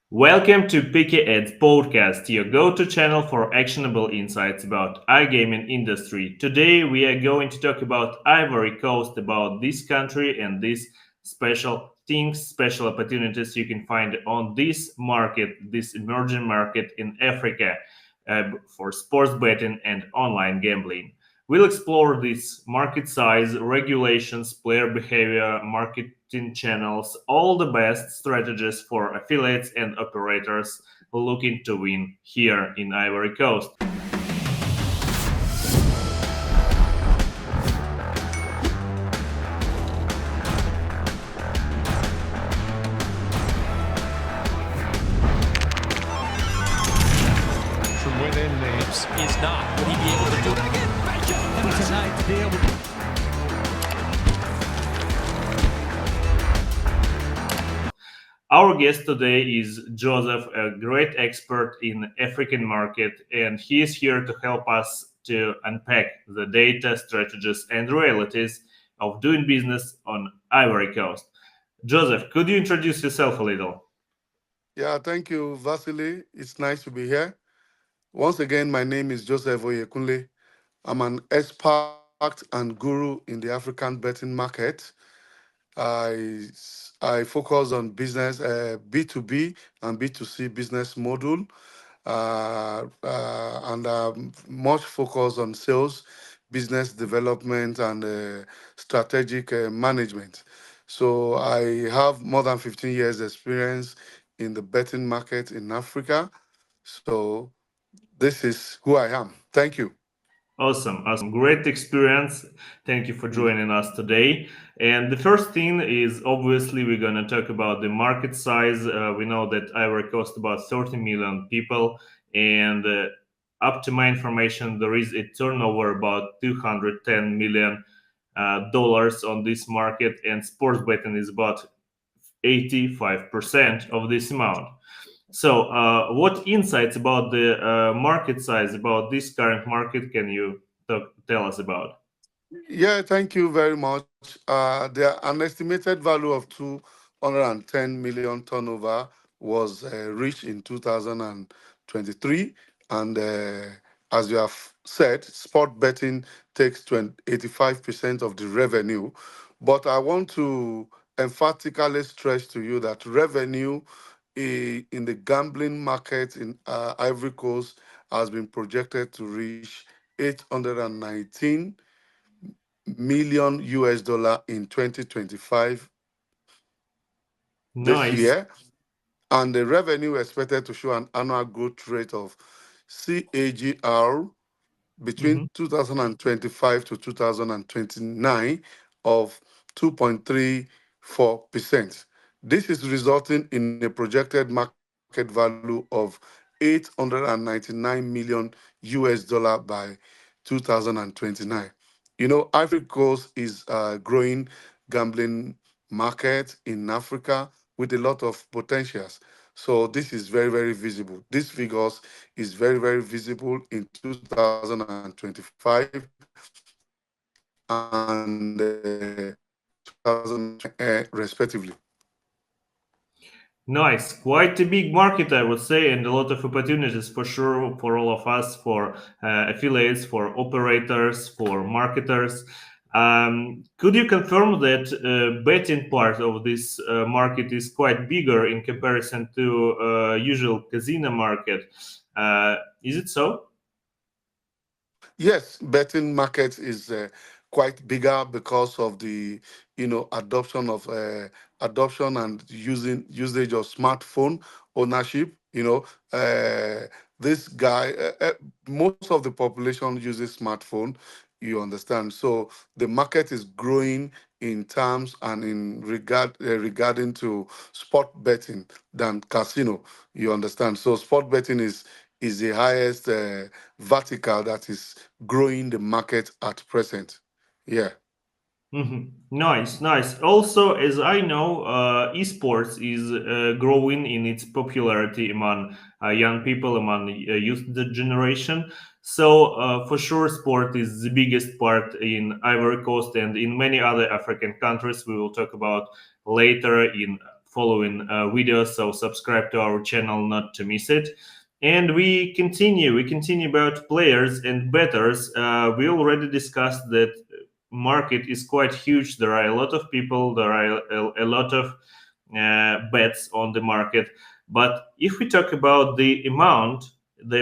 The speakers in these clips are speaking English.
Welcome to Peaky podcast, your go-to channel for actionable insights about iGaming industry. Today we are going to talk about Ivory Coast, about this country and these special things, special opportunities you can find on this market, this emerging market in Africa for sports betting and online gambling. We'll explore this market size, regulations, player behavior, marketing channels, all the best strategies for affiliates and operators looking to win here in Ivory Coast. From within the is not. Would he be able to do it again? Tonight to be able to. Our guest today is Joseph, a great expert in African market, and he is here to help us to unpack the data, strategies, and realities of doing business on Ivory Coast. Joseph, could you introduce yourself a little? Yeah, thank you, Vasilii. It's nice to be here. Once again, my name is Joseph Oyekunle. I'm an expert and guru in the African betting market. I, I focus on business, B2B and B2C business model, and much focus on sales, business development, and strategic management. So I have more than 15 years experience in the betting market in Africa. So this is who I am. Thank you. Awesome, awesome. Great experience. Thank you for joining us today. And the first thing is obviously we're going to talk about the market size. We know that Ivory Coast about 30 million people, and up to my information, there is a turnover about 210 million dollars on this market, and sports betting is about 85% of this amount. So, what insights about the market size, about this current market, can you tell us about? Yeah, thank you very much. There an estimated value of 210 million turnover was reached in 2023, and as you have said, sport betting takes 85% of the revenue. But I want to emphatically stress to you that revenue in the gambling market in Ivory Coast has been projected to reach 819 million US dollar in 2025 this Nice. year, and the revenue expected to show an annual growth rate of CAGR between Mhm. 2025 to 2029 of 2.34%. This is resulting in a projected market value of 899 million US dollar by 2029. Ivory Coast is a growing gambling market in Africa with a lot of potentials. So this is very, very visible. These figures is very, very visible in 2025 and 2000 respectively. Nice. Quite a big market, I would say, and a lot of opportunities for sure for all of us, for affiliates, for operators, for marketers. Could you confirm that betting part of this market is quite bigger in comparison to usual casino market? Is it so? Yes, betting market is quite bigger because of the adoption and usage of smartphone ownership. This guy, most of the population uses smartphone. You understand? So the market is growing in terms and in regarding to sport betting than casino. You understand? So sport betting is the highest vertical that is growing the market at present. Yeah. Nice, nice. Also, as I know, esports is growing in its popularity among young people, among youth generation. So, for sure, sport is the biggest part in Ivory Coast and in many other African countries. We will talk about later in following videos. So subscribe to our channel not to miss it. And we continue. We continue about players and bettors. We already discussed that market is quite huge. There are a lot of people. There are a lot of bets on the market. But if we talk about the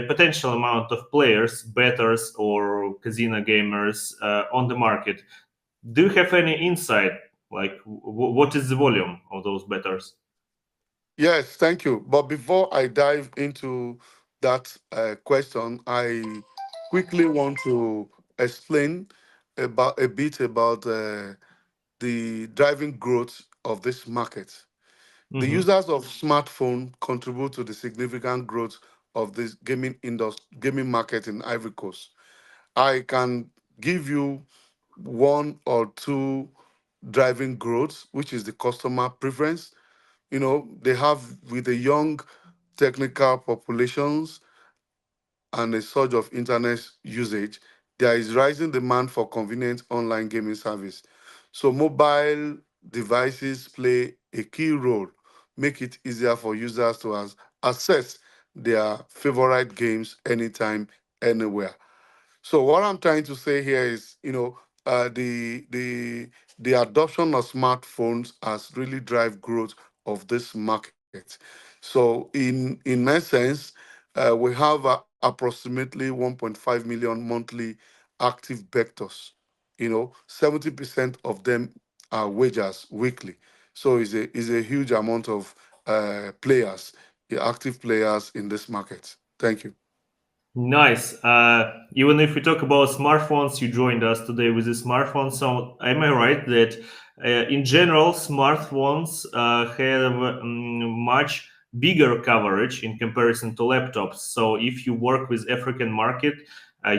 potential amount of players, bettors, or casino gamers on the market, do you have any insight? Like, what is the volume of those bettors? Yes, thank you. But before I dive into that question, I quickly want to explain about a bit about the driving growth of this market. The Mm-hmm. users of smartphone contribute to the significant growth of this gaming market in Ivory Coast. I can give you one or two driving growth, which is the customer preference. They have with the young technical populations and a surge of internet usage, there is rising demand for convenient online gaming service. So mobile devices play a key role, make it easier for users to access their favorite games anytime, anywhere. So what I'm trying to say here is, the adoption of smartphones has really drive growth of this market. So in essence, we have approximately 1.5 million monthly active vectors. 70% of them are wagers weekly. So it's a huge amount of players, the active players in this market. Thank you. Nice. Even if we talk about smartphones, you joined us today with a smartphone. So, am I right that in general, smartphones have much bigger coverage in comparison to laptops? So, if you work with African market,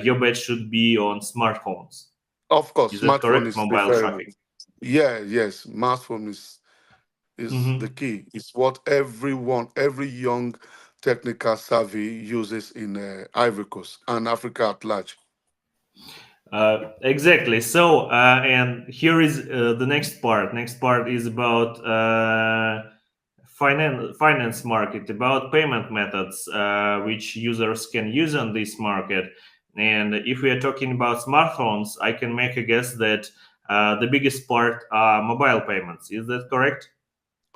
your bet should be on smartphones. Of course, Is that smartphone correct? is Mobile preferable. traffic. Yeah, yes, smartphone is the Mm-hmm. key. It's what every young technical savvy uses in Ivory Coast and Africa at large. Exactly. So, and here is the next part. Next part is about finance market, about payment methods which users can use on this market. And if we are talking about smartphones, I can make a guess that the biggest part are mobile payments. Is that correct?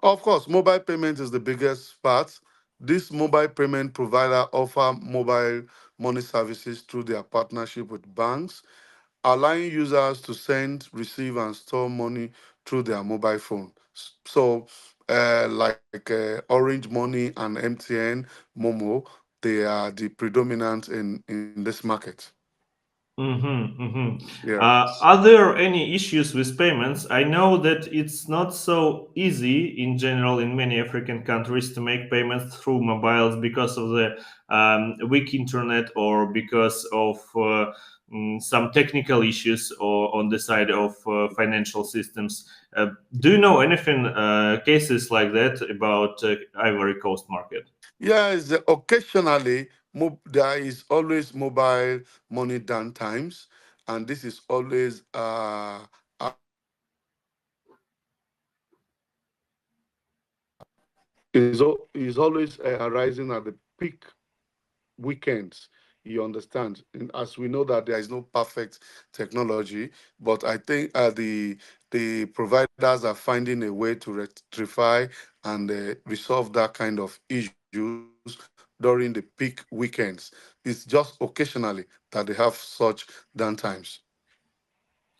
Of course, mobile payment is the biggest part. This mobile payment provider offer mobile money services through their partnership with banks, allowing users to send, receive, and store money through their mobile phone. So, like Orange Money and MTN, Momo, they are the predominant in this market. Mm-hmm, mm-hmm. Yeah. Are there any issues with payments? I know that it's not so easy in general in many African countries to make payments through mobiles because of the weak internet or because of some technical issues or on the side of financial systems. Do you know anything cases like that about Ivory Coast market? Yes, occasionally there is always mobile money downtimes, and this is always is always arising at the peak weekends. You understand? And as we know that there is no perfect technology, but I think the providers are finding a way to rectify and resolve that kind of issues during the peak weekends. It's just occasionally that they have such downtimes.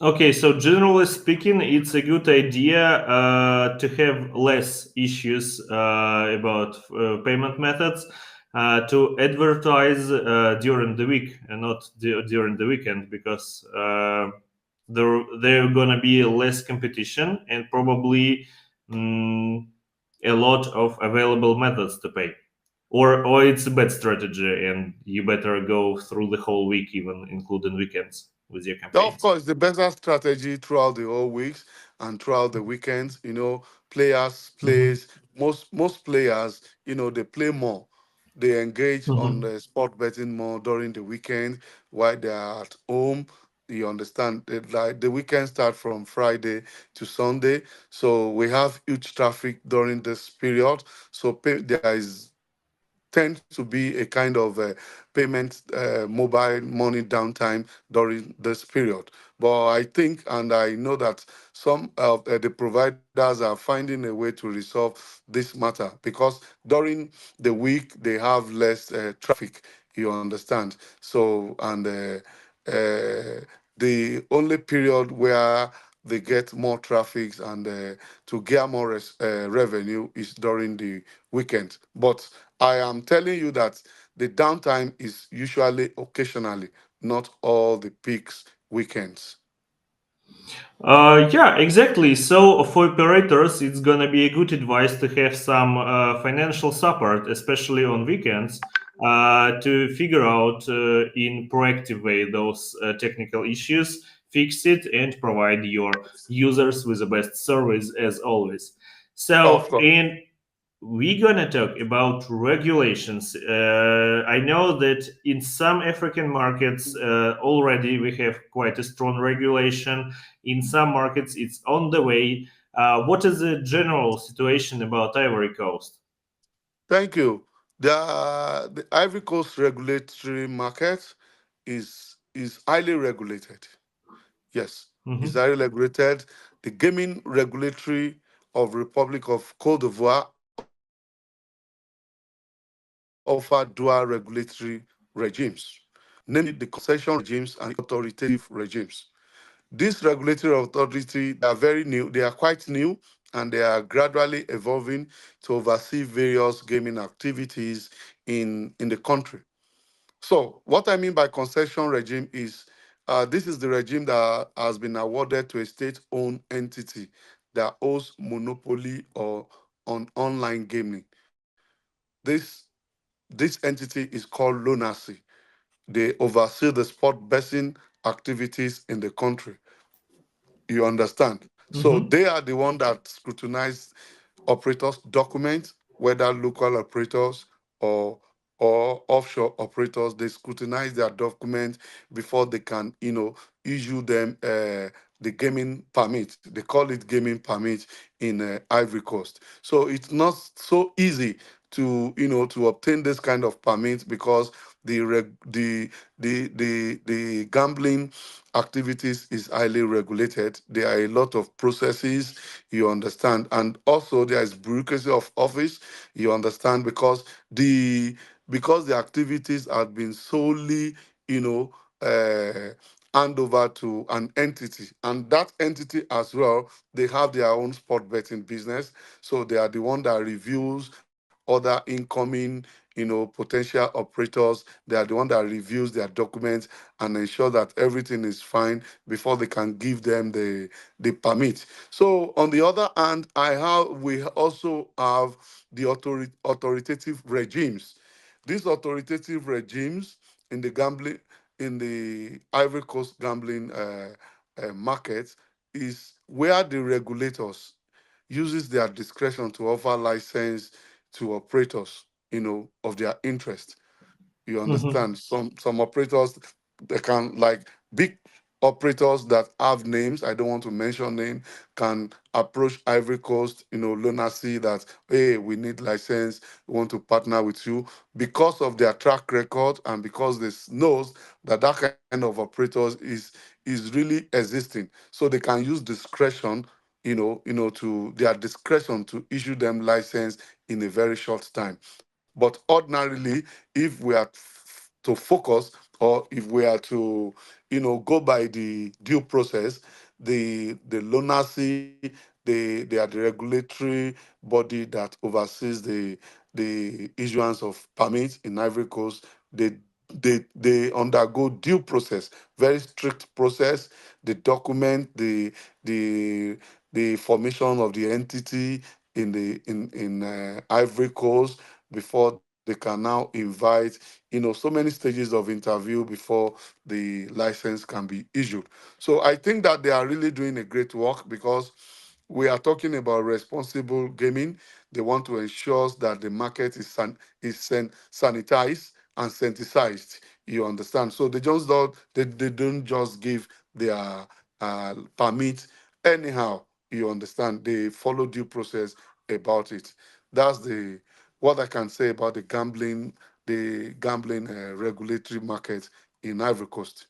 Okay, so generally speaking, it's a good idea to have less issues about payment methods to advertise during the week and not during the weekend because there gonna be less competition and probably mm, a lot of available methods to pay. Or it's a bad strategy and you better go through the whole week, even including weekends, with your Of campaigns. course, the better strategy throughout the whole weeks and throughout the weekends. Players Mhm. plays most players. They play more. They engage on Mhm. the sport betting more during the weekend while they are at home. You understand? Like the weekend start from Friday to Sunday, so we have huge traffic during this period. So there is tends to be a kind of payment mobile money downtime during this period. But I think and I know that some of the providers are finding a way to resolve this matter because during the week they have less traffic. You understand? So and the only period where they get more traffic and to get more revenue is during the weekend. But I am telling you that the downtime is usually occasionally, not all the peaks weekends. Yeah, exactly. So for operators, it's gonna be a good advice to have some financial support, especially on weekends, to figure out in proactive way those technical issues, fix it, and provide your users with the best service as always. Of So course. in we're gonna talk about regulations. I know that in some African markets already we have quite a strong regulation. In some markets, it's on the way. What is the general situation about Ivory Coast? Thank you. The Ivory Coast regulatory market is highly regulated. Yes, it's Mhm. highly regulated. The gaming regulatory of Republic of Cote d'Ivoire offer dual regulatory regimes, namely the concession regimes and the authoritative regimes. These regulatory authority, they are very new, they are quite new, and they are gradually evolving to oversee various gaming activities in the country. So, what I mean by concession regime is this is the regime that has been awarded to a state-owned entity that owns monopoly or on online gaming. This this entity is called Lunaci. They oversee the sport betting activities in the country. You understand? So Mhm. they are the one that scrutinize operators' documents, whether local operators or offshore operators. They scrutinize their documents before they can, issue them the gaming permit. They call it gaming permit in Ivory Coast. So it's not so easy to obtain this kind of permit because the gambling activities is highly regulated. There are a lot of processes, you understand, and also there is bureaucracy of office, you understand, because the activities have been solely, you know, hand over to an entity, and that entity as well, they have their own sport betting business, so they are the one that reviews other incoming, potential operators. They are the one that reviews their documents and ensure that everything is fine before they can give them the permit. So on the other hand, we also have the authoritative regimes. These authoritative regimes in the gambling in the Ivory Coast gambling market is where the regulators uses their discretion to offer license to operators, of their interest. You Mhm. understand? Some operators, they can, like, big operators that have names, I don't want to mention name, can approach Ivory Coast, Lunacy, that, hey, we need license, we want to partner with you because of their track record and because this knows that that kind of operators is really existing. So they can use discretion, to their discretion to issue them license in a very short time. But ordinarily, if we are to focus, or if we are to, go by the due process, the lunacy, they are the regulatory body that oversees the issuance of permits in Ivory Coast. They undergo due process, very strict process. They document the the formation of the entity in Ivory Coast before they can now invite, so many stages of interview before the license can be issued. So I think that they are really doing a great work because we are talking about responsible gaming. They want to ensure that the market is sanitized and sensitized. You understand? So they don't just give their permit. Anyhow, you understand, they follow due process about it. That's the what I can say about the gambling regulatory market in Ivory Coast.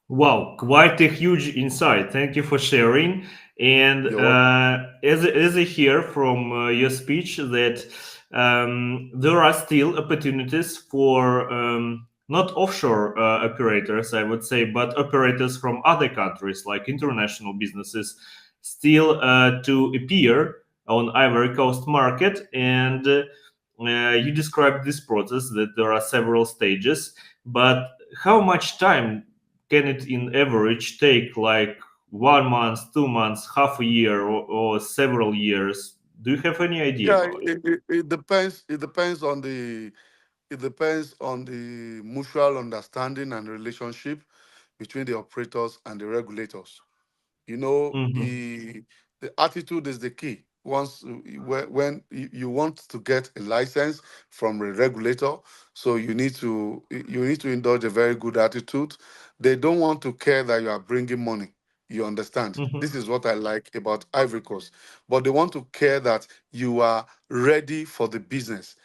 Wow, quite a huge insight. Thank you for sharing. And You're welcome. as I hear from your speech that there are still opportunities for not offshore operators, I would say, but operators from other countries, like international businesses, still to appear on Ivory Coast market. And you described this process that there are several stages, but how much time can it in average take, like 1 month, 2 months, half a year, or several years? Do you have any idea Yeah, about it? it depends. It depends on the mutual understanding and relationship between the operators and the regulators. You know, Mm-hmm. the attitude is the key. Once when you want to get a license from a regulator, so you need to indulge a very good attitude. They don't want to care that you are bringing money. You understand? Mm-hmm. This is what I like about Ivory Coast. But they want to care that you are ready for the business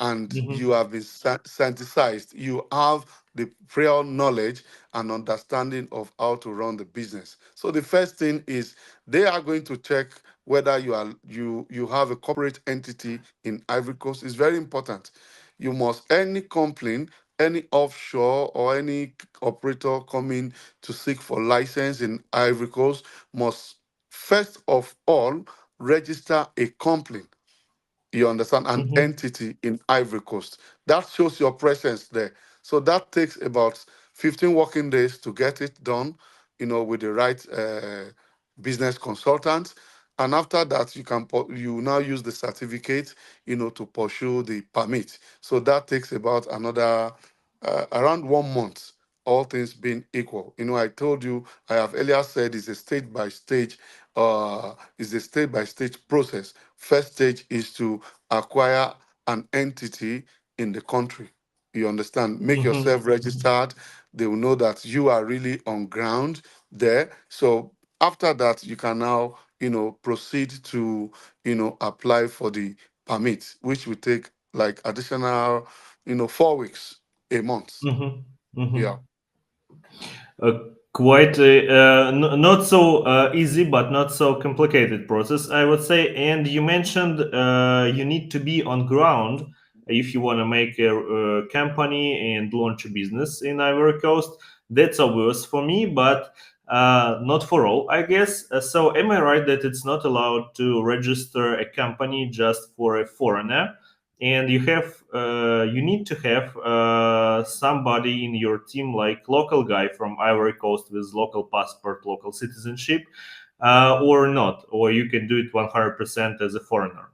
and you Mm-hmm. have been sensitized. You have the prior knowledge and understanding of how to run the business. So the first thing is they are going to check whether you have a corporate entity in Ivory Coast. It's very important. You must any complaint, any offshore or any operator coming to seek for license in Ivory Coast must first of all register a complaint, you understand, an Mm-hmm. entity in Ivory Coast. That shows your presence there. So that takes about 15 working days to get it done, with the right business consultant. And after that, you now use the certificate, to pursue the permit. So that takes about another around 1 month, all things being equal. I told you, I have earlier said it's a stage by stage process. First stage is to acquire an entity in the country. You understand? Make yourself Mm-hmm. registered. They will know that you are really on ground there. So after that, you can now, proceed to, apply for the permit, which will take like additional, 4 weeks, a month. Mm-hmm. Yeah. Mm-hmm. uh, Quite a not so easy but not so complicated process, I would say. And you mentioned you need to be on ground if you want to make a company and launch a business in Ivory Coast. That's obvious for me, but not for all, I guess. So am I right that it's not allowed to register a company just for a foreigner, and you need to have somebody in your team, like local guy from Ivory Coast with local passport, local citizenship, or not, or you can do it 100% as a foreigner?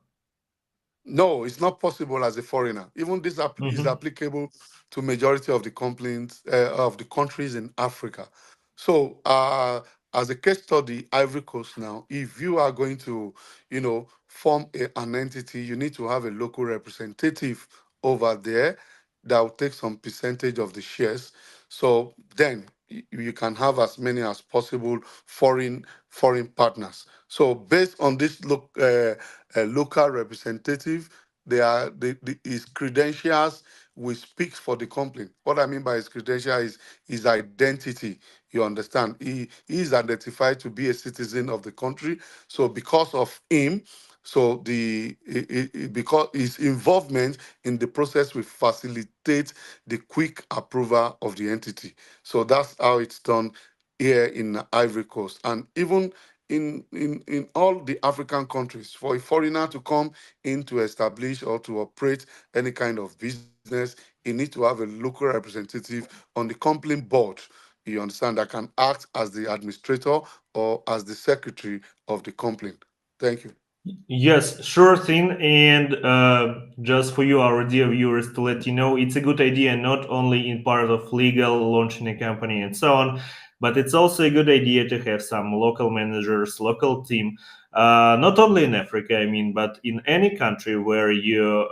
No, it's not possible as a foreigner. Even this is Mm-hmm. applicable to majority of the complaints of the countries in Africa. So, as a case study, Ivory Coast now, if you are going to, form an entity, you need to have a local representative over there that will take some percentage of the shares. So then you can have as many as possible foreign partners. So based on this local representative, his credentials will speak for the company. What I mean by his credential is his identity. You understand? He is identified to be a citizen of the country. So because of him, so because his involvement in the process will facilitate the quick approval of the entity. So that's how it's done here in Ivory Coast. And even in all the African countries, for a foreigner to come in to establish or to operate any kind of business, you need to have a local representative on the company board. You understand, that can act as the administrator or as the secretary of the company. Thank you. Yes, sure thing. And just for you, our dear viewers, to let you know, it's a good idea not only in part of legal launching a company and so on, but it's also a good idea to have some local managers, local team, not only in Africa, I mean, but in any country where you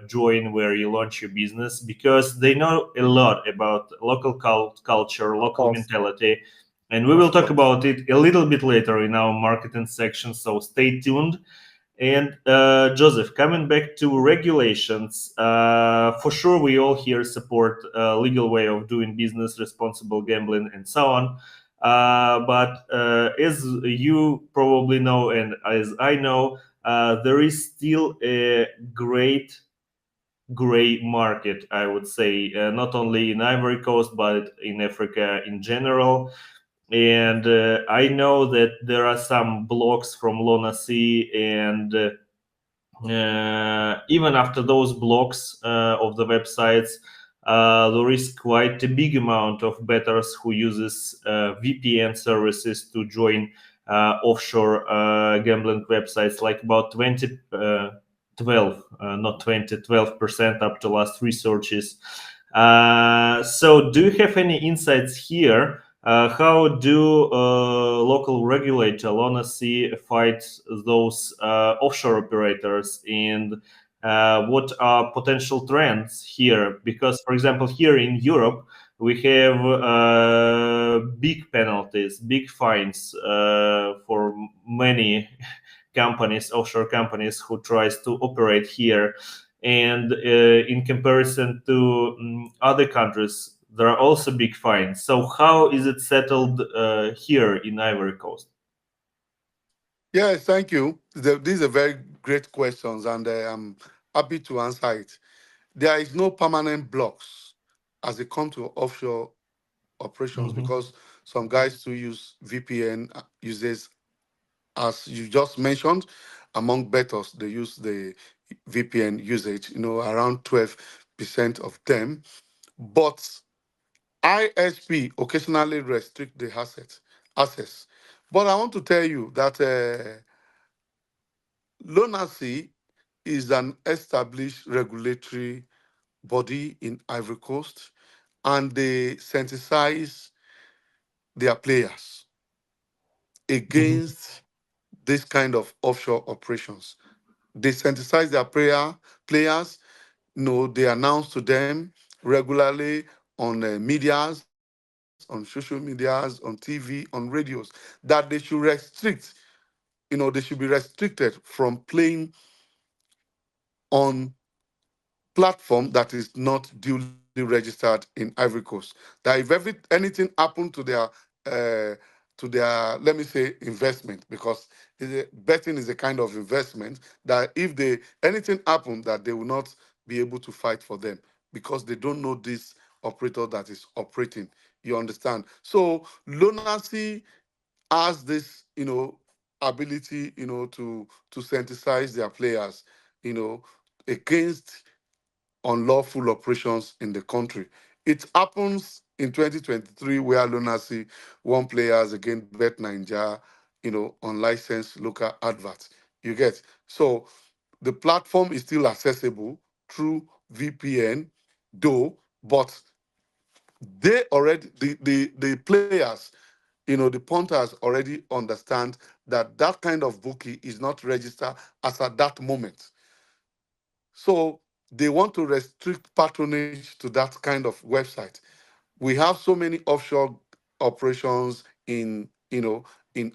join, where you launch your business, because they know a lot about local culture, Of local course. mentality, And we will Of talk course. about it a little bit later in our marketing section, so stay tuned. And Joseph, coming back to regulations, for sure we all here support legal way of doing business, responsible gambling, and so on. But as you probably know, and as I know, there is still a great gray market, I would say, not only in Ivory Coast but in Africa in general. And I know that there are some blogs from Lunaci, and even after those blocks of the websites, there is quite a big amount of bettors who uses VPN services to join offshore gambling websites, like about 12, not 20, 12% up to last researches. So do you have any insights here? How do local regulator Lunaci fight those offshore operators, and what are potential trends here? Because, for example, here in Europe, we have big penalties, big fines for many companies, offshore companies who tries to operate here. And in comparison to other countries, there are also big fines. So how is it settled here in Ivory Coast? Yes, thank you. These are very great questions, and I'm happy to answer it. There is no permanent blocks as it comes to offshore operations Mhm. because some guys who use VPN uses, as you just mentioned, among bettors, they use the VPN usage, around 12% of them. But ISP occasionally restrict the access. But I want to tell you that Lunacy is an established regulatory body in Ivory Coast, and they sensitize their players Mhm. against this kind of offshore operations. They sensitize their players. They announce to them regularly on medias, on social medias, on TV, on radios, that they should restrict, they should be restricted from playing on platform that is not duly registered in Ivory Coast. That if anything happened to their, let me say, investment, because betting is a kind of investment, that if they anything happened, that they will not be able to fight for them because they don't know this operator that is operating. You understand? So Lunacy has this, ability, to synthesize their players, you know, against unlawful operations in the country. It happens in 2023 where Lunacy won players against Bet Ninja, unlicensed local adverts. You get. So the platform is still accessible through VPN, though, but they already the players, the punters already understand that that kind of bookie is not registered as at that moment. So they want to restrict patronage to that kind of website. We have so many offshore operations in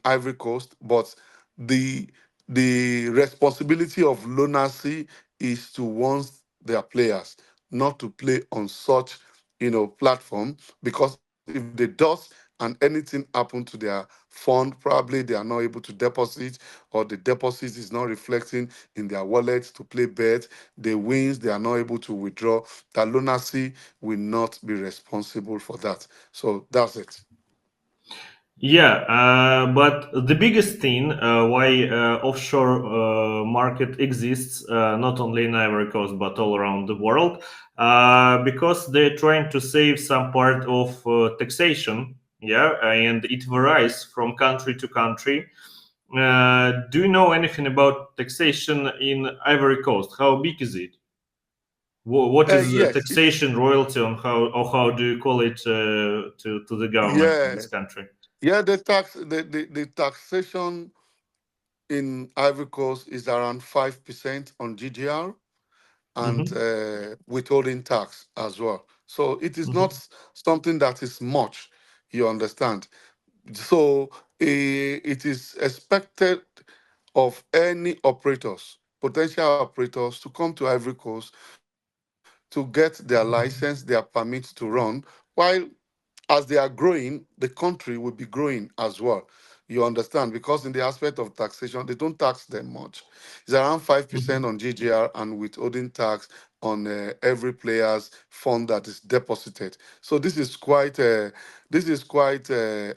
Ivory Coast, but the the responsibility of Lunacy is to warn their players not to play on such platform, because if they does and anything happen to their fund, probably they are not able to deposit, or the deposit is not reflecting in their wallet to play bet, the wins they are not able to withdraw, that Lunacy will not be responsible for that. So that's it. Yeah, but the biggest thing why offshore market exists, not only in Ivory Coast but all around the world, because they're trying to save some part of taxation. Yeah, and it varies from country to country. Do you know anything about taxation in Ivory Coast? How big is it? What is Yes, it's taxation royalty on how do you call it to the government in yeah, this country? yeah. The taxation in Ivory Coast is around 5% on GGR, and Hmm. withholding tax as well. So it is not something that is much. You understand? So it is expected of any operators, potential operators, to come to Ivory Coast to get their license, their permit to run, while as they are growing, the country will be growing as well. You understand? Because in the aspect of taxation, they don't tax them much. It's around 5% Mhm. on GGR and withholding tax on every player's fund that is deposited. So this is quite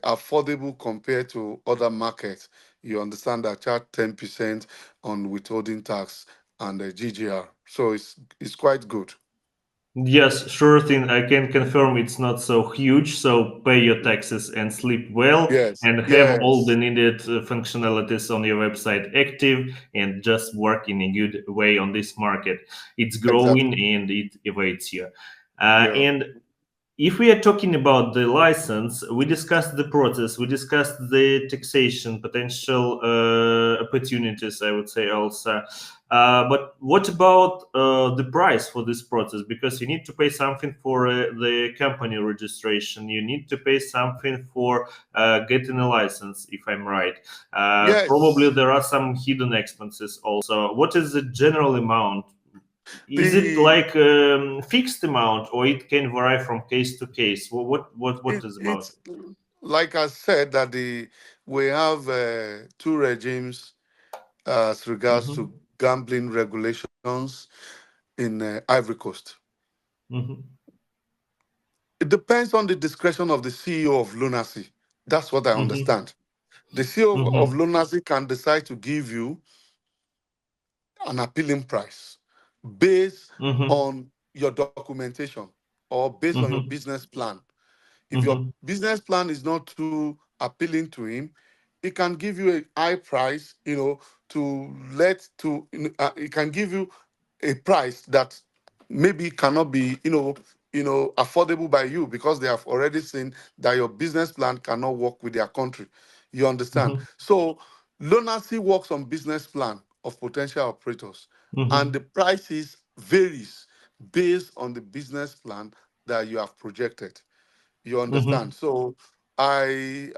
affordable compared to other markets. You understand that charge 10% on withholding tax and GGR. So it's quite good. Yes, sure thing. I can confirm it's not so huge. So pay your taxes and sleep well, Yes, and have all the yes, needed functionalities on your website active, and just work in a good way on this market. It's growing exactly. and it awaits you. Yeah. And if we are talking about the license, we discussed the process, we discussed the taxation potential opportunities, I would say also. But what about the price for this process? Because you need to pay something for the company registration, you need to pay something for getting a license, if I'm right. Probably Yes. there are some hidden expenses also. What is the general amount? Is it The like fixed amount, or it can vary from case to case? What is about? it's like I said that the we have two regimes as regards Hmm. to gambling regulations in Ivory Coast. Hmm. It depends on the discretion of the CEO of Lunaci. That's what I Hmm. understand. The CEO of Hmm. Lunacy can decide to give you an appealing price based Hmm. on your documentation or based on your Hmm. business plan. If your Hmm. business plan is not too appealing to him, he can give you a high price, to let to he can give you a price that maybe cannot be, affordable by you because they have already seen that your business plan cannot work with their country. You understand? Hmm. So Lunacy works on business plan of potential operators, and Hmm. the prices varies based on the business plan that you have projected. You Hmm. understand? So I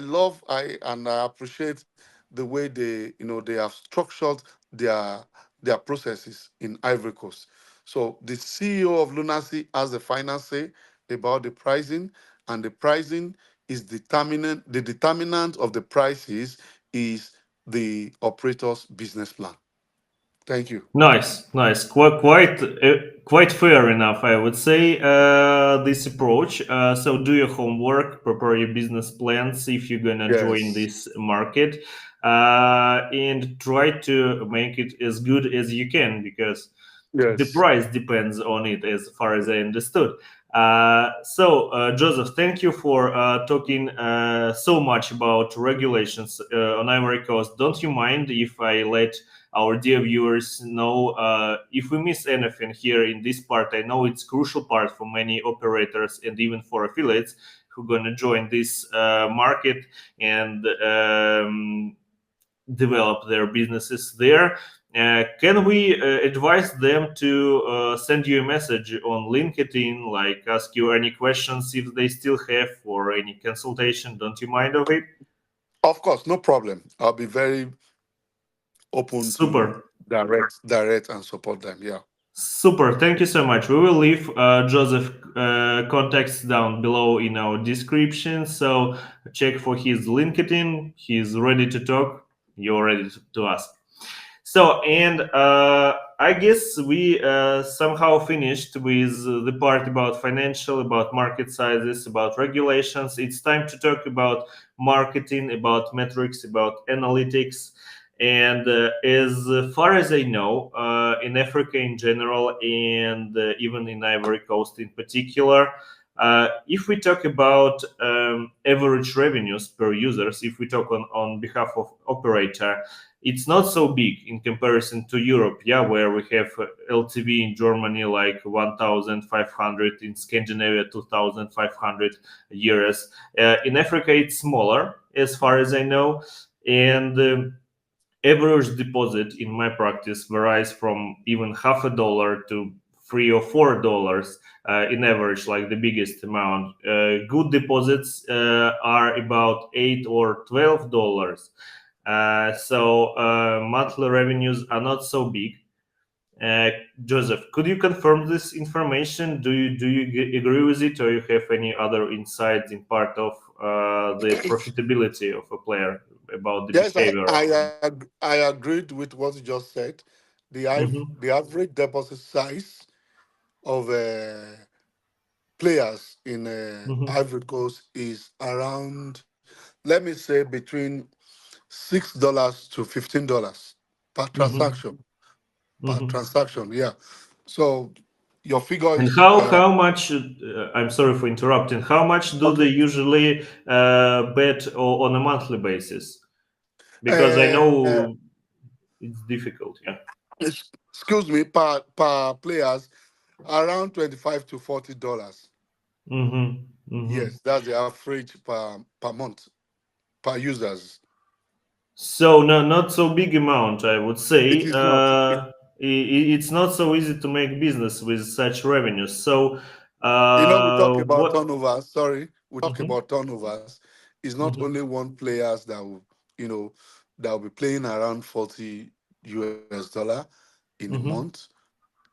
love I and I appreciate the way they have structured their their processes in Ivory Coast. So the CEO of Lunacy has the final say about the pricing, and the pricing is determinant. The determinant of the prices is the operator's business plan. Thank you. Nice, nice. Quite fair enough, I would say. This approach. So do your homework, prepare your business plans if you're gonna join Yes. this market, and try to make it as good as you can, because the Yes. price depends on it, as far as I understood. Joseph, thank you for talking so much about regulations on Ivory Coast. Don't you mind if I let our dear viewers know if we miss anything here in this part? I know it's crucial part for many operators and even for affiliates who are going to join this market and develop their businesses there. Can we advise them to send you a message on LinkedIn, like ask you any questions if they still have, or any consultation? Don't you mind of it? Of course, no problem. I'll be very open to Super. direct and support them. Yeah. Super, thank you so much. We will leave Joseph contacts down below in our description. So check for his LinkedIn. He's ready to talk. You're ready to ask. So, and I guess we somehow finished with the part about financial, about market sizes, about regulations. It's time to talk about marketing, about metrics, about analytics. And as far as I know, in Africa in general, and even in Ivory Coast in particular, if we talk about average revenues per users, if we talk on behalf of operator, it's not so big in comparison to Europe, yeah, where we have LTV in Germany like 1,500, in Scandinavia 2,500 euros. In Africa, it's smaller, as far as I know, and average deposit in my practice varies from even half a dollar to $3 or $4 in average, like the biggest amount. Good deposits are about $8 or $12. So monthly revenues are not so big. Uh, Joseph, could you confirm this information? Do you agree with it, or you have any other insights in part of the profitability of a player about the Yes, behavior of him? I agreed with what you just said. Hmm. The average deposit size of players in Hmm. Ivory Coast is around, let me say, between $6 to $15 per Hmm. transaction. Per Hmm. transaction, yeah. So your figure And is how much? I'm sorry for interrupting. How much do they okay. usually bet on a monthly basis? Because I Uh, know it's difficult. Yeah. excuse me, per players around $25 to $40. Hmm. Hmm. Yes, that's the average per month per users. So no, not so big amount, I would It say. is not. It's not so easy to make business with such revenues. So We talk about what? turnovers. Sorry, we talk Hmm. about turnovers. It's not only Hmm. one players you know, that will be playing around $40 in a month. Hmm.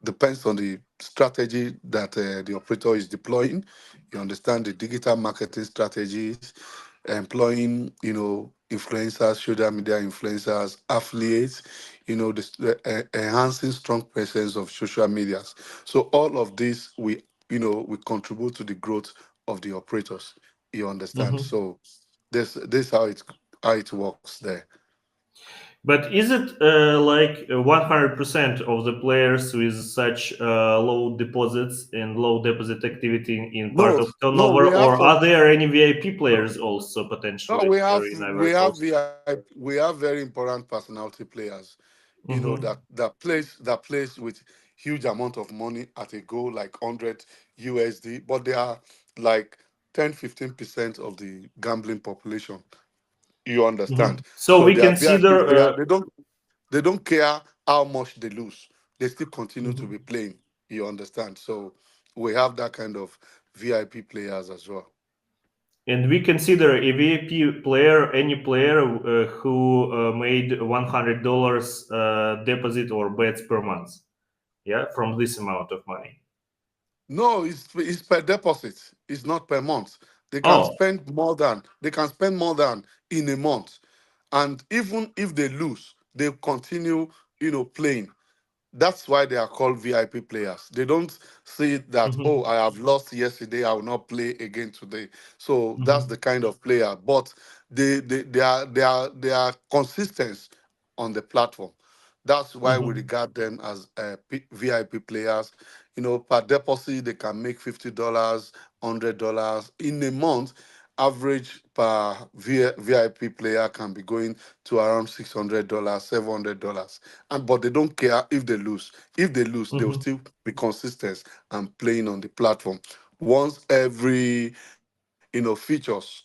Depends on the strategy that the operator is deploying. You understand the digital marketing strategies, employing, influencers, social media influencers, affiliates, enhancing strong presence of social medias. So all of this, we contribute to the growth of the operators. You understand? Hmm. So this how it works there. But is it like 100% of the players with such low deposits and low deposit activity in part No, of no, turnover, we have or are some. there any VIP players also No, potentially we here have in we Ivory have Coast? we have very important personality players, Hmm. that plays with huge amount of money at a go, like 100 USD, but they are like 10-15% of the gambling population. You Hmm. understand? So So we they are VIP consider. players. They don't care how much they lose. They still continue to be Mhm. playing. You understand? So we have that kind of VIP players as well. And we consider a VIP player any player who made $100 deposit or bets per month. Yeah, from this amount of money. No, it's per deposit. It's not per month. Oh. They can spend more than in a month, and even if they lose, they continue, playing. That's why they are called VIP players. They don't see that, oh, Mhm. I have lost yesterday, I will not play again today. So that's the Mhm. kind of player. But they are consistent on the platform. That's why we Mhm. regard them as VIP players. Per deposit they can make $50, $100 in a month. Average per VIP player can be going to around $600, $700, and but they don't care if they lose. If they lose, they will Mhm. still be consistent and playing on the platform. Once every features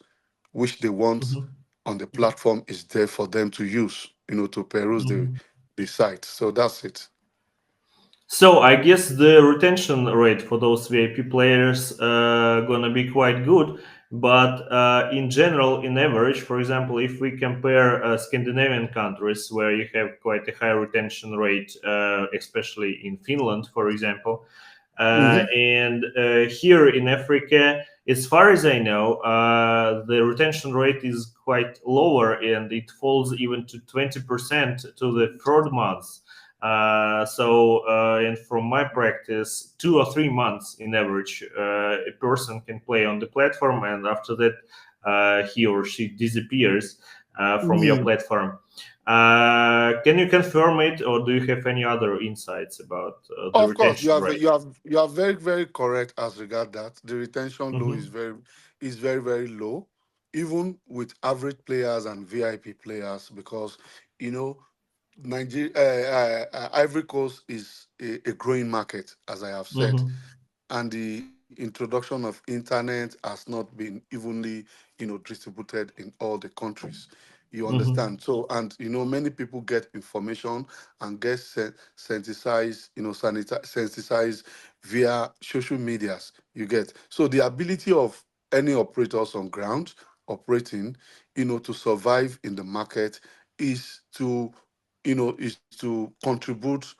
which they want Mhm. on the platform is there for them to use, to peruse Mhm. the site. So that's it. So I guess the retention rate for those VIP players gonna be quite good. But in general, in average, for example, if we compare Scandinavian countries where you have quite a high retention rate, especially in Finland, for example, Hmm. and here in Africa, as far as I know, the retention rate is quite lower, and it falls even to 20% to the third month. And from my practice, 2 or 3 months in average, a person can play on the platform, and after that, he or she disappears from your platform. Can you confirm it, or do you have any other insights about the Of course, retention rate? you are very, very correct as regard that the retention low Hmm. is very, very low, even with average players and VIP players, because you know Nigeria, Ivory Coast is a growing market, as I have said, Hmm. and the introduction of internet has not been evenly, distributed in all the countries. You Mhm. understand? So, and many people get information and get sensitized, sensitized via social medias. You get so the ability of any operators on ground operating, to survive in the market is to contribute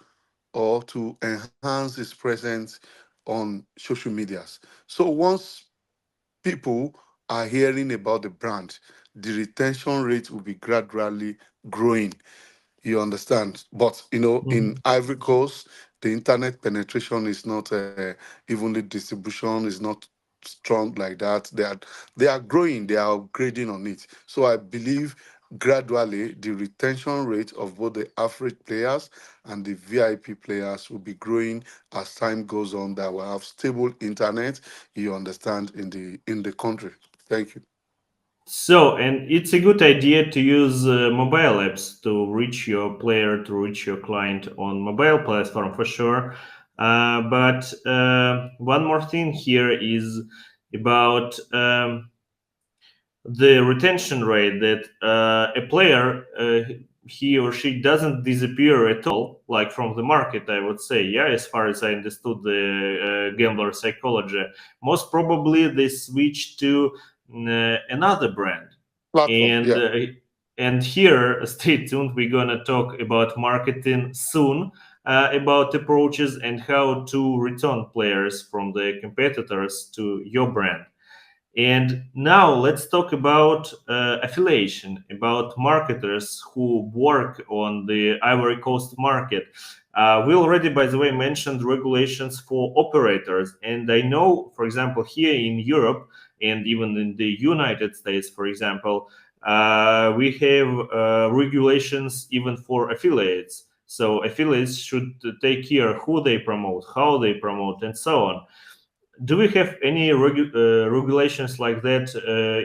or to enhance its presence on social medias. So once people are hearing about the brand, the retention rate will be gradually growing. You understand? But in Mhm. Ivory Coast, the internet penetration is not evenly distribution is not strong like that. They are growing, they are upgrading on it. So I believe gradually the retention rate of both the average players and the VIP players will be growing as time goes on. That will have stable internet. You understand in the country. Thank you. So, and it's a good idea to use mobile apps to reach your player, to reach your client on mobile platform for sure. But one more thing here is about the retention rate that a player he or she doesn't disappear at all, like from the market, I would say. Yeah, as far as I understood the gambler psychology, most probably they switch to another brand. Platform, and yeah. uh, and here stay tuned, we're gonna talk about marketing soon, about approaches and how to return players from the competitors to your brand. And now let's talk about affiliation, about marketers who work on the Ivory Coast market. We already, by the way, mentioned regulations for operators. And I know, for example, here in Europe and even in the United States, for example, we have regulations even for affiliates. So affiliates should take care who they promote, how they promote, and so on. Do we have any regulations like that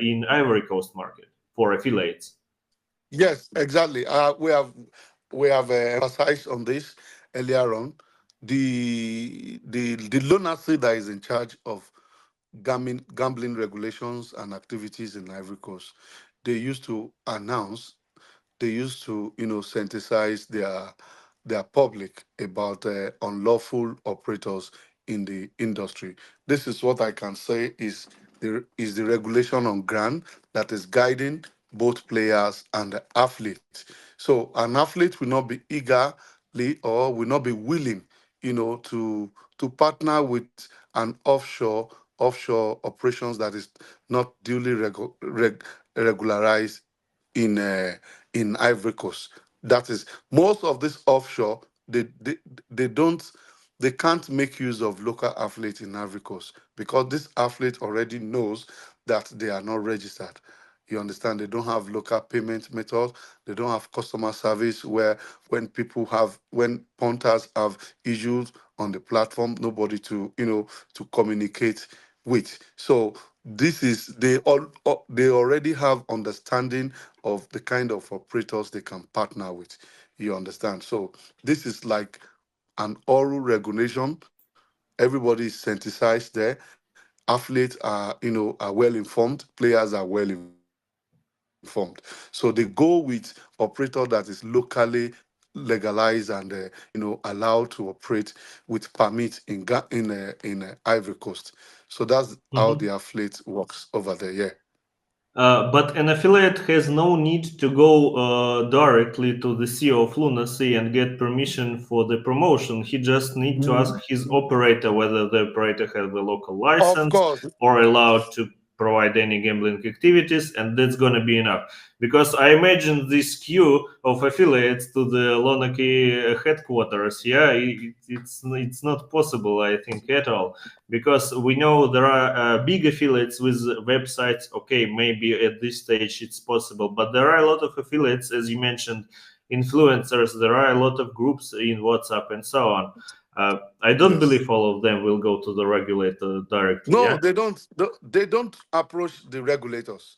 in Ivory Coast market for affiliates? Yes, exactly. We have emphasized on this earlier on. The Lunaci that is in charge of gambling regulations and activities in Ivory Coast, they used to announce, they used to sensitize their public about unlawful operators in the industry. This is what I can say is the regulation on ground that is guiding both players and the athlete. So an athlete will not be eagerly or will not be willing, to partner with an offshore operations that is not duly regularized in Ivory Coast. That is, most of this offshore, they don't they can't make use of local athletes in Ivory Coast because this athlete already knows that they are not registered. You understand? They don't have local payment methods. They don't have customer service where when punters have issues on the platform, nobody to communicate with. So this is they already have understanding of the kind of operators they can partner with. You understand? So this is like an oral regulation. Everybody is sensitized there. Athletes are well informed. Players are well informed. So they go with operator that is locally legalized and allowed to operate with permit in Ivory Coast. So that's how the Mhm. affiliate works over there. Yeah. But an affiliate has no need to go directly to the CEO of Lunacy and get permission for the promotion. He just need to ask his operator whether the operator has a local Of license course. or allowed to provide any gambling activities, and that's gonna be enough. Because I imagine this queue of affiliates to the Lunacy headquarters. Yeah, it's not possible, I think, at all, because we know there are big affiliates with websites. Okay, maybe at this stage it's possible, but there are a lot of affiliates, as you mentioned, influencers. There are a lot of groups in WhatsApp and so on. I don't Yes. believe all of them will go to the regulator directly. No, Yeah. they don't. They don't approach the regulators.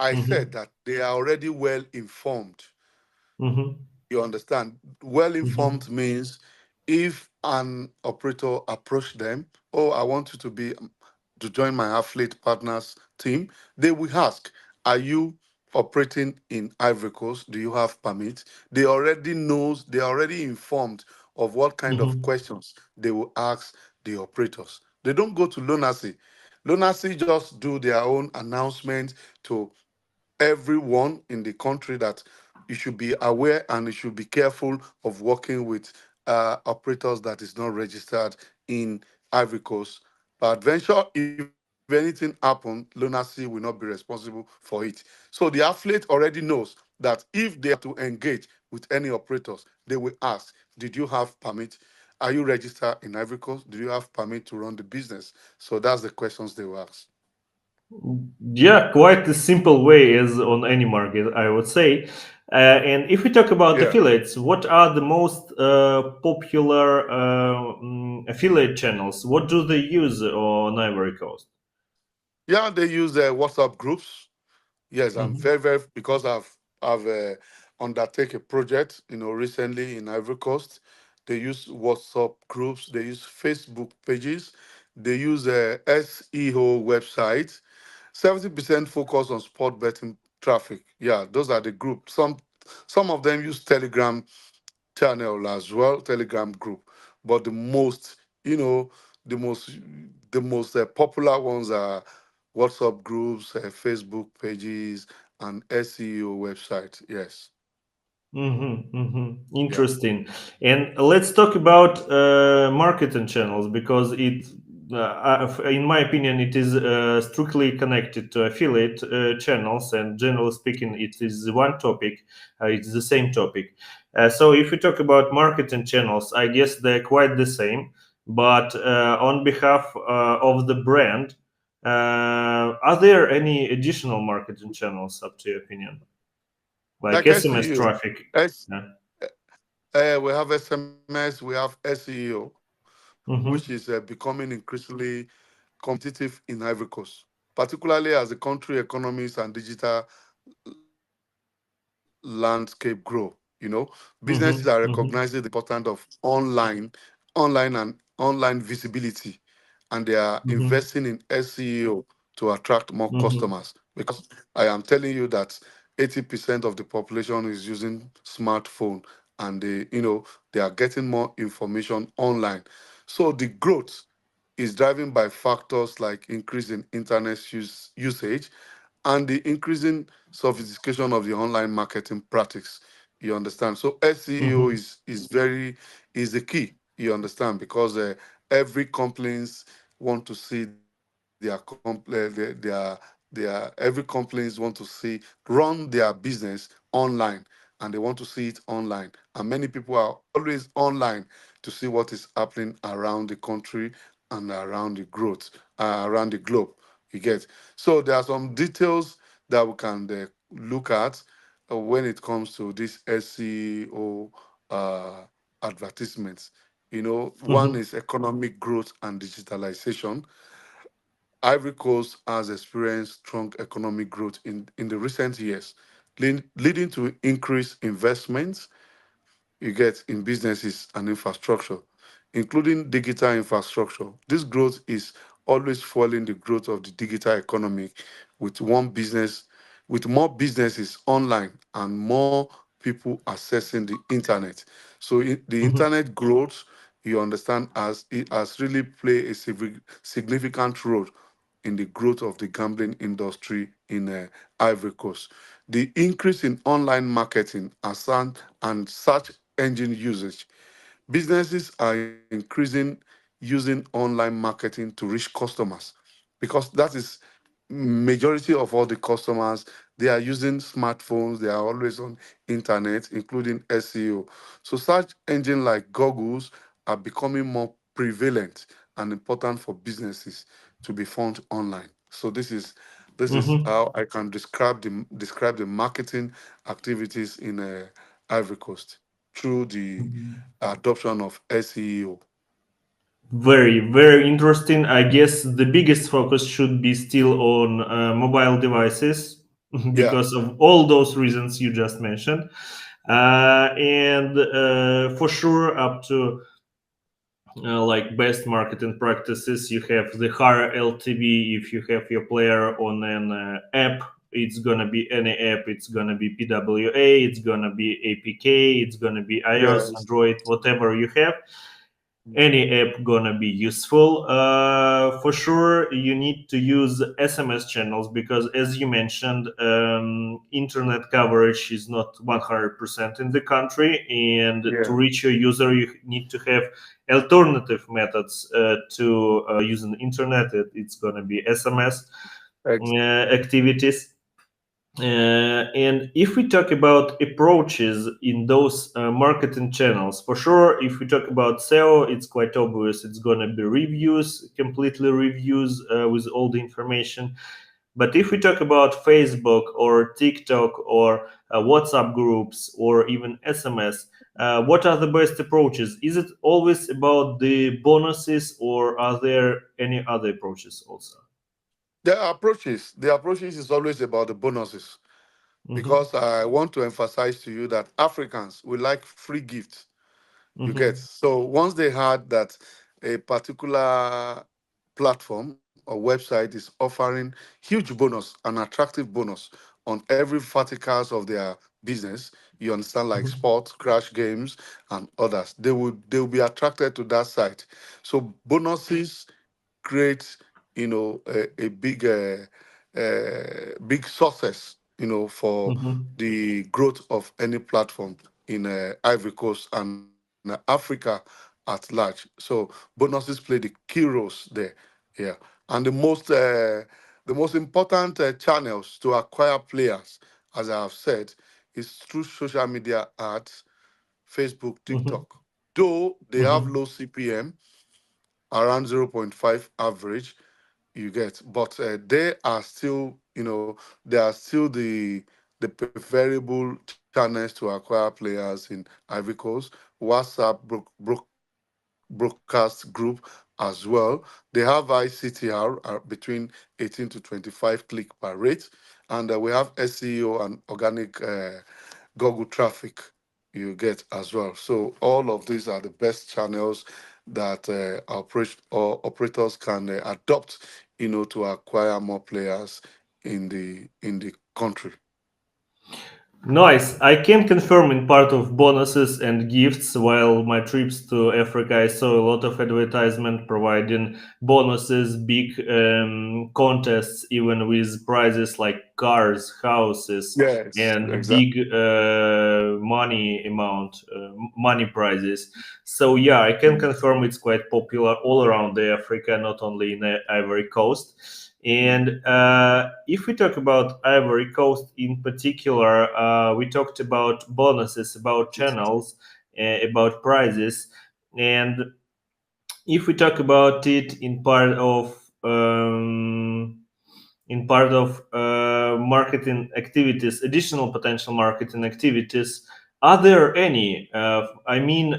I said Mm-hmm. that they are already well informed. Mm-hmm. You understand? Well Mm-hmm. informed means if an operator approach them, oh, I want you to join my affiliate partners team, they will ask, are you operating in Ivory Coast? Do you have permit? They already knows, they are already informed of what kind of Mm-hmm. questions they will ask the operators. They don't go to Lunaci. Lunaci just do their own announcement to everyone in the country that you should be aware and you should be careful of working with operators that is not registered in Ivory Coast. But venture, if anything happen, Lunacy will not be responsible for it. So the affiliate already knows that if they are to engage with any operators, they will ask, did you have permit? Are you registered in Ivory Coast? Do you have permit to run the business? So that's the questions they will ask. Yeah, quite a simple way as on any market, I would say. And if we talk about Yeah. affiliates, what are the most popular affiliate channels? What do they use on Ivory Coast? Yeah, they use WhatsApp groups. Yes, I'm Hmm. very because I've undertaken a project, recently in Ivory Coast. They use WhatsApp groups. They use Facebook pages. They use SEO websites. 70% focus on sport betting traffic. Yeah, those are the groups. Some of them use Telegram channel as well, Telegram group. But you know, the most the most popular ones are WhatsApp groups, Facebook pages, and SEO website. Yes. Yeah. Interesting. And let's talk about marketing channels because in my opinion, it is strictly connected to affiliate channels, and generally speaking, it is one topic. It's the same topic. So if we talk about marketing channels, I guess they're quite the same. But on behalf of the brand, are there any additional marketing channels, up to your opinion, like Like SMS SEO. traffic? S, Yeah. we have SMS, we have SEO, which is Mm-hmm. becoming increasingly competitive in Ivory Coast, particularly as the country economies and digital landscape grow. Businesses are recognizing the Mm-hmm. importance Mm-hmm. of online and online visibility, and they are Mm-hmm. investing in SEO to attract more Mm-hmm. customers. Because I am telling you that 80% of the population is using smartphone, and they are getting more information online. So the growth is driven by factors like increase in internet usage and the increasing sophistication of the online marketing practice. You understand? So SEO Mm-hmm. is the key. You understand? Because every companies want to see every companies want to see run their business online, and they want to see it online. And many people are always online to see what is happening around the country and around the globe. You get. So there are some details that we can look at when it comes to this SEO advertisements. One Mm-hmm. is economic growth and digitalization. Ivory Coast has experienced strong economic growth in the recent years, leading to increased investments you get in businesses and infrastructure, including digital infrastructure. This growth is always fueling the growth of the digital economy with one business, with more businesses online and more people accessing the internet. So the Mm-hmm. internet growth, you understand, as it has really played a significant role in the growth of the gambling industry in Ivory Coast. The increase in online marketing and search engine usage. Businesses are increasing using online marketing to reach customers because that is majority of all the customers. They are using smartphones, they are always on internet, including SEO. So search engine like Google's are becoming more prevalent and important for businesses to be found online. So this is Mm-hmm. how I can describe the marketing activities in Ivory Coast through the adoption of SEO. Very, very interesting. I guess the biggest focus should be still on mobile devices Yeah. because of all those reasons you just mentioned. And for sure, up to like best marketing practices, you have the higher LTV if you have your player on an app It's gonna be any app. It's gonna be PWA. It's gonna be APK. It's gonna be iOS, Yes. Android, whatever you have. Any app gonna be useful. For sure, you need to use SMS channels because, as you mentioned, internet coverage is not 100% in the country, and to Yeah. reach your user, you need to have alternative methods to using internet. It's gonna be SMS Ex- activities. And if we talk about approaches in those marketing channels, for sure, if we talk about SEO, it's quite obvious. It's going to be reviews, completely reviews with all the information. But if we talk about Facebook or TikTok or WhatsApp groups or even SMS, what are the best approaches? Is it always about the bonuses, or are there any other approaches also? The approaches is always about the bonuses, Mm-hmm. because I want to emphasize to you that Africans we like free gifts. You get, Mm-hmm. so once they heard that a particular platform or website is offering huge bonus, an attractive bonus on every verticals of their business, you understand, like Mm-hmm. sports, crash games, and others, they will be attracted to that site. So bonuses create, a big success, for Mm-hmm. the growth of any platform in Ivory Coast and Africa at large. So bonuses play the key roles there. Yeah, and the most important channels to acquire players, as I have said, is through social media ads, Facebook, Mm-hmm. TikTok. Though they have Mm-hmm. low CPM, around zero point 0.5 average, you get, but they are still the preferable channels to acquire players in Ivory Coast. WhatsApp broadcast group as well. They have ICTR between 18 to 25 click per rate, and we have SEO and organic Google traffic, you get as well. So all of these are the best channels that operators can adopt, to acquire more players in the country. Nice. I can confirm in part of bonuses and gifts. While my trips to Africa, I saw a lot of advertisement providing bonuses, big contests, even with prizes like cars, houses, Yes, and exactly. big money amount, money prizes. So yeah, I can confirm it's quite popular all around the Africa, not only in the Ivory Coast. And if we talk about Ivory Coast in particular, we talked about bonuses, about channels, about prizes, and if we talk about it in part of marketing activities, additional potential marketing activities, are there any? I mean,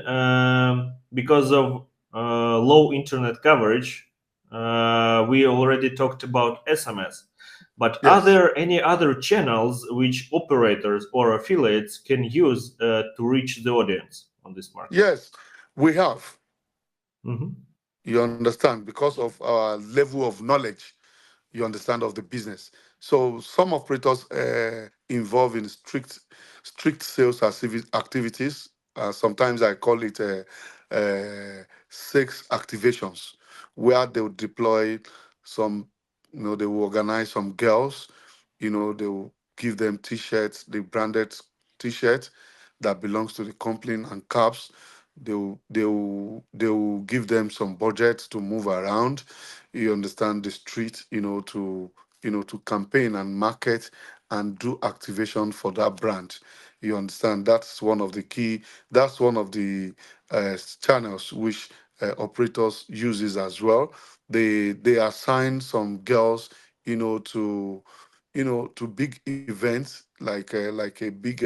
because of low internet coverage, we already talked about SMS. But are Yes, there any other channels which operators or affiliates can use to reach the audience on this market? yes, we have. Hmm. You understand, because of our level of knowledge, you understand, of the business. So some operators involved in strict sales activities. Sometimes I call it sales activations, where they will deploy some, they will organize some girls, they will give them t-shirts, the branded t-shirt that belongs to the company, and caps. They will give them some budget to move around, you understand, the street, to campaign and market and do activation for that brand. You understand, that's one of the channels which operators uses as well. They assign some girls, to big events, like a big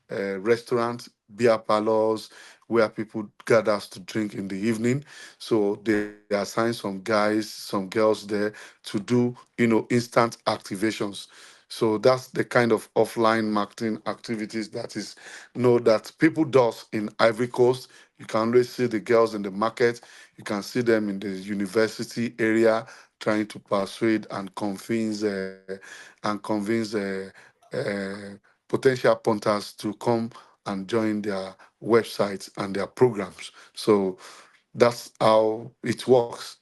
restaurant, beer parlors, where people gathers to drink in the evening. So they assign some guys, some girls there to do, instant activations. So that's the kind of offline marketing activities that people does in Ivory Coast. You can always see the girls in the market. You can see them in the university area. trying to persuade and convince potential punters to come and join their websites and their programs. So that's how it works.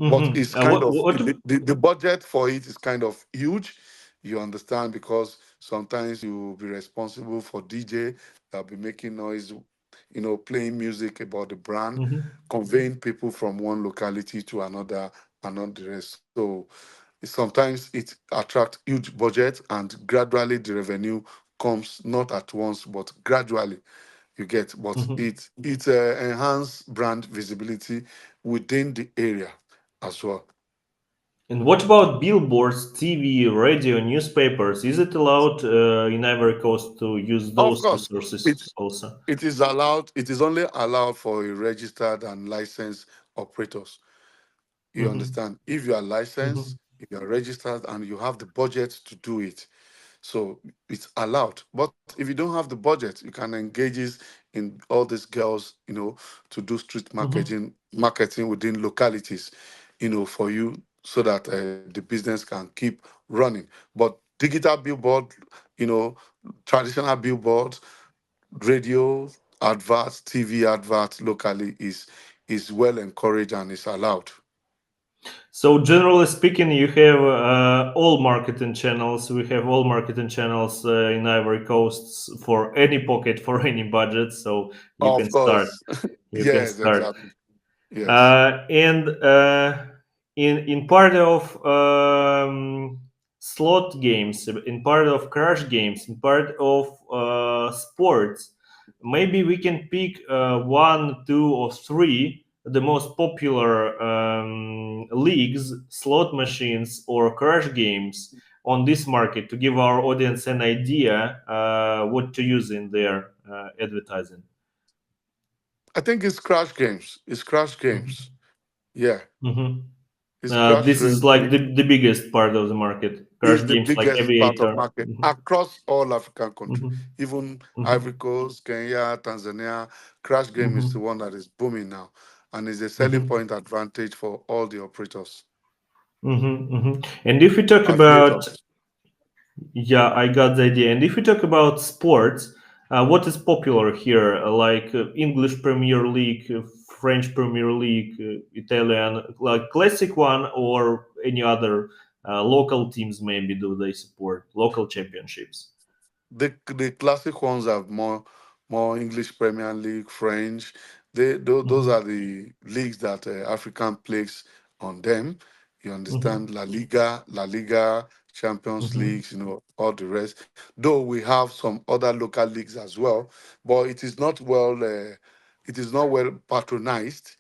But it's kind of what the budget for it is kind of huge. You understand, because sometimes you will be responsible for DJ that'll be making noise, playing music about the brand, mhm. conveying people from one locality to another, and not the rest. So sometimes it attracts huge budget, and gradually the revenue comes not at once but gradually. You get, but Mhm. it enhance brand visibility within the area as well. And what about billboards, TV, radio, newspapers? Is it allowed in Ivory Coast to use Of those course, resources it's also? it is allowed. It is only allowed for a registered and licensed operators. You Hmm. understand? If you are Hmm. licensed, if you are registered, and you have the budget to do it, so it's allowed. But if you don't have the budget, you can engage in all these girls, to do street Hmm. marketing within localities, for you, so that the business can keep running. But digital billboard, traditional billboard, radio adverts, TV adverts locally is well encouraged and is allowed. So generally speaking, you have all marketing channels. We have all marketing channels in Ivory Coast for any pocket, for any budget. So you can Of start. course. You can Yes, start. exactly. Yes. And in part of slot games, in part of crash games, in part of sports, maybe we can pick one, two, or three the most popular leagues, slot machines, or crash games on this market to give our audience an idea what to use in their advertising. I think it's Crash Games. It's Crash Games. Yeah, Mhm. it's Crash This is like Games. the biggest part of the market. Is Crash the games like biggest part of Aviator. market Hmm. across all African countries, Hmm. even Hmm. Ivory Coast, Kenya, Tanzania. Crash Game is the Hmm. one that is booming now, and is a selling Hmm. point advantage for all the operators, Hmm. And if we talk about, affiliators. yeah, I got the idea. And if we talk about sports, what is popular here? Like English Premier League, French Premier League, Italian, like classic one, or any other local teams? Maybe do they support local championships? The classic ones have more English Premier League, French. Those Hmm. are the leagues that African plays on them. You Hmm. understand, La Liga, Champions Hmm. Leagues, all the rest. Though we have some other local leagues as well, but it is not well patronized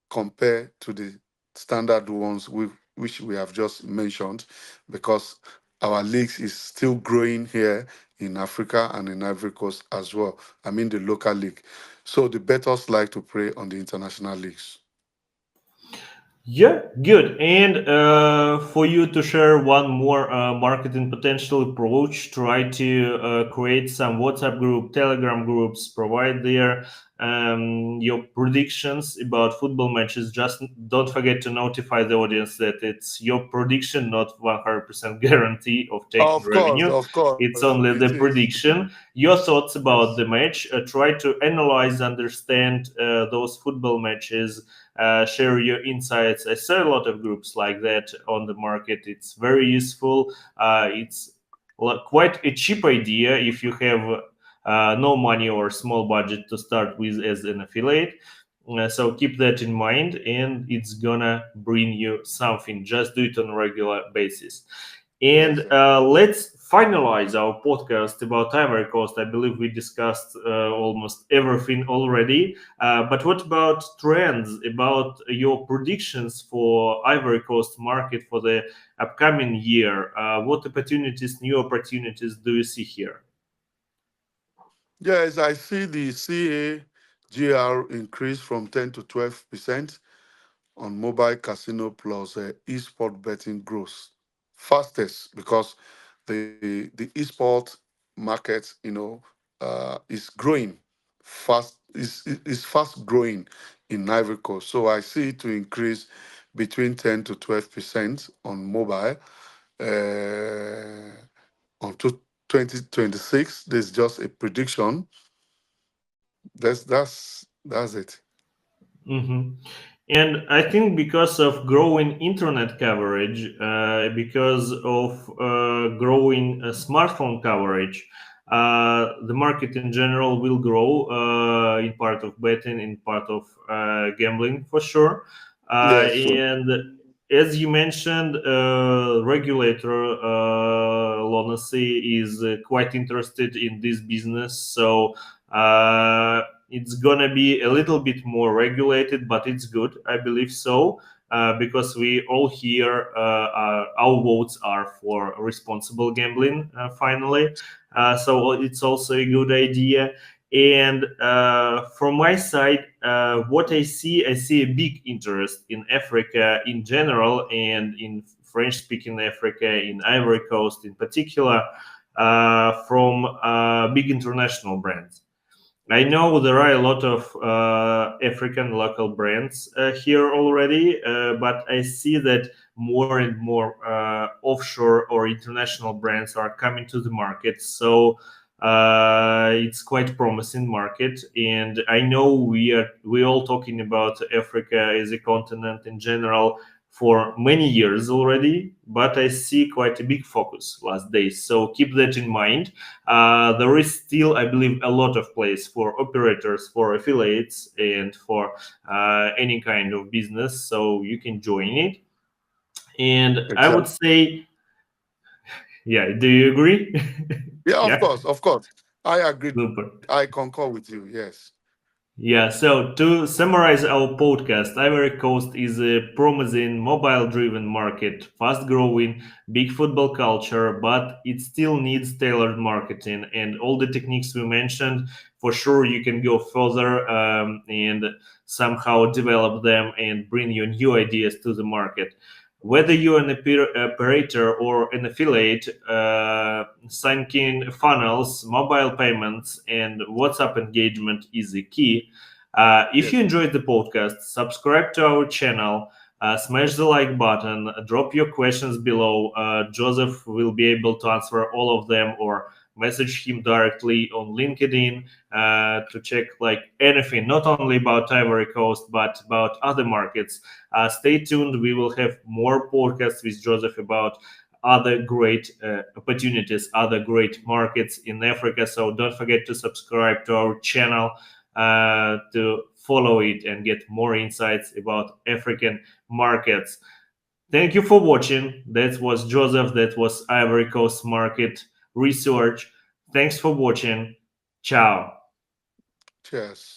compared to the standard ones which we have just mentioned, because our leagues is still growing here in Africa and in Ivory Coast as well. I mean the local league. So the bettors like to play on the international leagues. Yeah, good. And for you to share one more marketing potential approach, try to create some WhatsApp group, Telegram groups, provide there your predictions about football matches. Just don't forget to notify the audience that it's your prediction, not 100% guarantee of taking Of course, revenue. of It's course, only it the is. prediction. Your thoughts about Yes. the match. Try to analyze, understand those football matches, share your insights. I saw a lot of groups like that on the market. It's very useful. It's quite a cheap idea if you have no money or small budget to start with as an affiliate. So keep that in mind, and it's gonna bring you something. Just do it on a regular basis. Yes, And sir. let's finalize our podcast about Ivory Coast. I believe we discussed almost everything already. But what about trends, about your predictions for Ivory Coast market for the upcoming year? What opportunities, new opportunities do you see here? Yes, I see the CAGR increase from 10 to 12% on mobile casino plus esport betting growth fastest, because the esport market, is growing fast, is fast growing in Ivory Coast. So I see it to increase between 10 to 12% on mobile. On 2026, there's just a prediction. That's it. Mhm. And I think because of growing internet coverage, because of growing smartphone coverage, the market in general will grow in part of betting, in part of gambling for sure. Yes, true. And as you mentioned, regulator Lunaci is quite interested in this business. So it's gonna be a little bit more regulated, but it's good, I believe so, because we all here, our votes are for responsible gambling. Finally, so it's also a good idea. And from my side, what I see a big interest in Africa in general, and in French-speaking Africa, in Ivory Coast in particular, from big international brands. I know there are a lot of African local brands here already, but I see that more and more offshore or international brands are coming to the market. So it's quite promising market, and I know we all talking about Africa as a continent in general for many years already, but I see quite a big focus last days. So keep that in mind. There is still, I believe, a lot of place for operators, for affiliates, and for any kind of business. So you can join it. And I would Exactly. say, yeah, do you agree? Yeah, of Yeah, course, of course. I agree. super. I concur with you. Yes. Yeah, so to summarize our podcast, Ivory Coast is a promising mobile driven market, fast growing, big football culture, but it still needs tailored marketing. And all the techniques we mentioned, for sure, you can go further and somehow develop them and bring your new ideas to the market. Whether you're an operator or an affiliate, syncing funnels, mobile payments, and WhatsApp engagement is the key. If Yes. you enjoyed the podcast, subscribe to our channel, smash the like button, drop your questions below. Joseph will be able to answer all of them, or message him directly on LinkedIn to check like anything, not only about Ivory Coast, but about other markets. Stay tuned. We will have more podcasts with Joseph about other great opportunities, other great markets in Africa. So don't forget to subscribe to our channel to follow it and get more insights about African markets. Thank you for watching. That was Joseph. That was Ivory Coast Market Research. Thanks for watching. Ciao. Cheers.